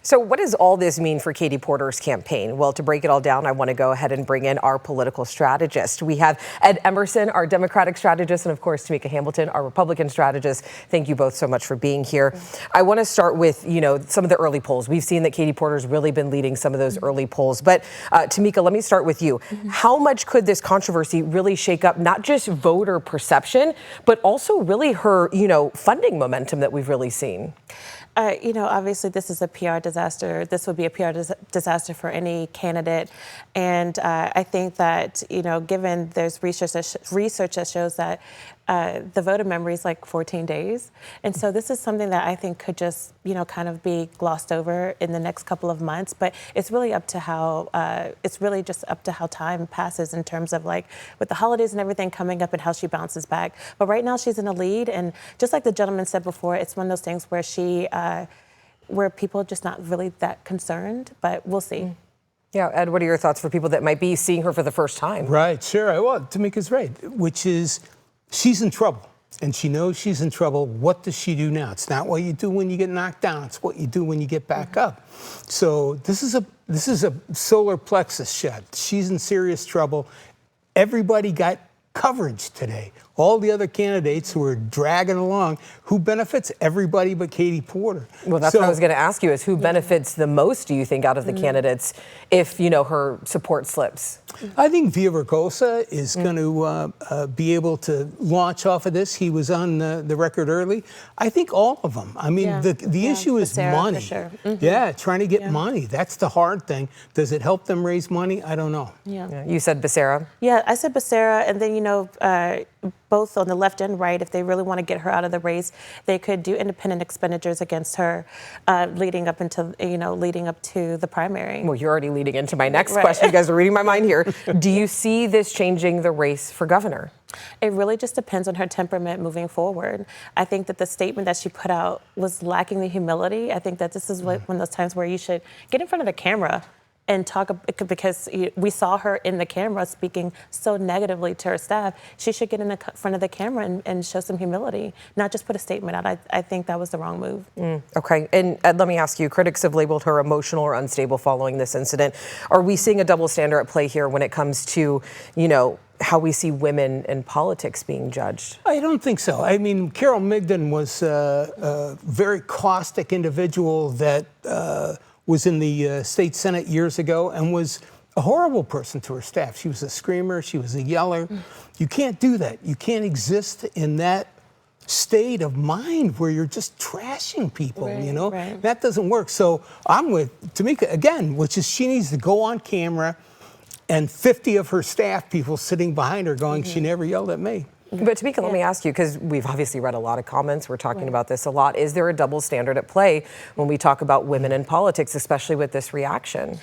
So what does all this mean for Katie Porter's campaign? Well, to break it all down, I want to go ahead and bring in our political strategist. We have Ed Emerson, our Democratic strategist, and of course, Tamika Hamilton, our Republican strategist. Thank you both so much for being here. I want to start with, some of the early polls. We've seen that Katie Porter's really been leading some of those early polls. But Tamika, let me start with you. How much could this controversy really shake up not just voter perception, but also really her, funding momentum that we've really seen? Obviously this is a PR disaster. This would be a PR disaster for any candidate. And I think that, given there's research that shows that the voter memory is like 14 days. And so this is something that I think could just, kind of be glossed over in the next couple of months. But it's really up to how, just up to how time passes in terms of like with the holidays and everything coming up and how she bounces back. But right now she's in the lead. And just like the gentleman said before, it's one of those things where where people are just not really that concerned, but we'll see. Yeah, Ed, what are your thoughts for people that might be seeing her for the first time? Right, sure. Well, Tamika's right, which is she's in trouble. And she knows she's in trouble. What does she do now? It's not what you do when you get knocked down. It's what you do when you get back up. So this is a solar plexus shot. She's in serious trouble. Everybody got coverage today. All the other candidates who are dragging along. Who benefits? Everybody but Katie Porter. Well, that's what I was going to ask you is who benefits the most, do you think, out of the candidates if, her support slips? I think Villaraigosa is going to be able to launch off of this. He was on the record early. I think all of them. I mean, the issue is money. For sure. Yeah, trying to get money. That's the hard thing. Does it help them raise money? I don't know. Yeah. You said Becerra? Yeah, I said Becerra, and then, both on the left and right, if they really want to get her out of the race, they could do independent expenditures against her, leading up to the primary. Well, you're already leading into my next question. You guys are reading my mind here. Do you see this changing the race for governor? It really just depends on her temperament moving forward. I think that the statement that she put out was lacking the humility. I think that this is one of those times where you should get in front of the camera and talk, because we saw her in the camera speaking so negatively to her staff. She should get in the front of the camera and show some humility, not just put a statement out. I think that was the wrong move. Okay, and Ed, let me ask you, critics have labeled her emotional or unstable following this incident. Are we seeing a double standard at play here when it comes to, how we see women in politics being judged? I don't think so. I mean, Carol Migden was a very caustic individual that was in the state Senate years ago and was a horrible person to her staff. She was a screamer. She was a yeller. You can't do that. You can't exist in that state of mind where you're just trashing people, Right. That doesn't work. So I'm with Tamika again, which is she needs to go on camera and 50 of her staff people sitting behind her going, she never yelled at me. But Tamika, let me ask you, because we've obviously read a lot of comments, we're talking about this a lot. Is there a double standard at play when we talk about women in politics, especially with this reaction?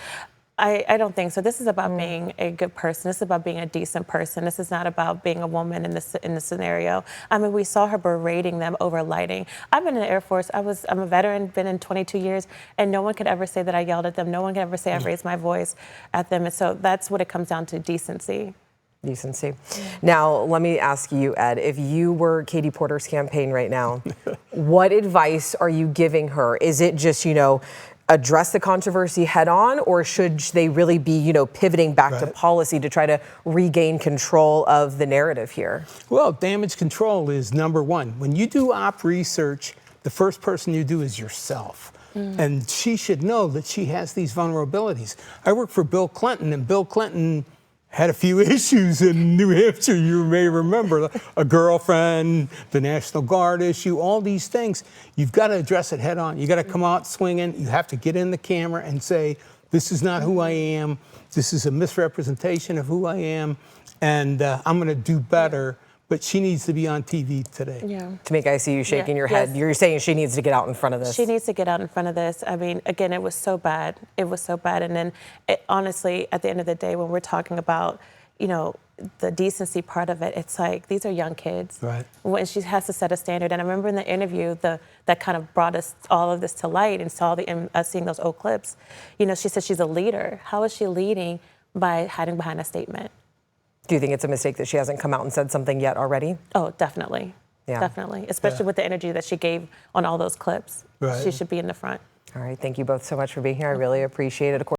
I don't think so. This is about being a good person. This is about being a decent person. This is not about being a woman in this scenario. I mean, we saw her berating them over lighting. I've been in the Air Force. I'm a veteran, been in 22 years, and no one could ever say that I yelled at them. No one could ever say I raised my voice at them. And so that's what it comes down to, decency. Decency. Now, let me ask you, Ed, if you were Katie Porter's campaign right now, what advice are you giving her? Is it just, address the controversy head on, or should they really be, pivoting back to policy to try to regain control of the narrative here? Well, damage control is number one. When you do op research, the first person you do is yourself. And she should know that she has these vulnerabilities. I worked for Bill Clinton, and Bill Clinton had a few issues in New Hampshire, you may remember, a girlfriend, the National Guard issue, all these things. You've got to address it head on. You got to come out swinging. You have to get in the camera and say, this is not who I am. This is a misrepresentation of who I am, and I'm going to do better. But she needs to be on TV today. Yeah. Tamika, I see you shaking your head. You're saying she needs to get out in front of this. She needs to get out in front of this. I mean, again, it was so bad. It was so bad. And then, honestly, at the end of the day, when we're talking about, the decency part of it, it's like, these are young kids. Right. When she has to set a standard. And I remember in the interview, that kind of brought us all of this to light and seeing those old clips. She said she's a leader. How is she leading by hiding behind a statement? Do you think it's a mistake that she hasn't come out and said something yet already? Oh, definitely. Yeah. Definitely. Especially with the energy that she gave on all those clips. Right. She should be in the front. All right, thank you both so much for being here. I really appreciate it. Of course,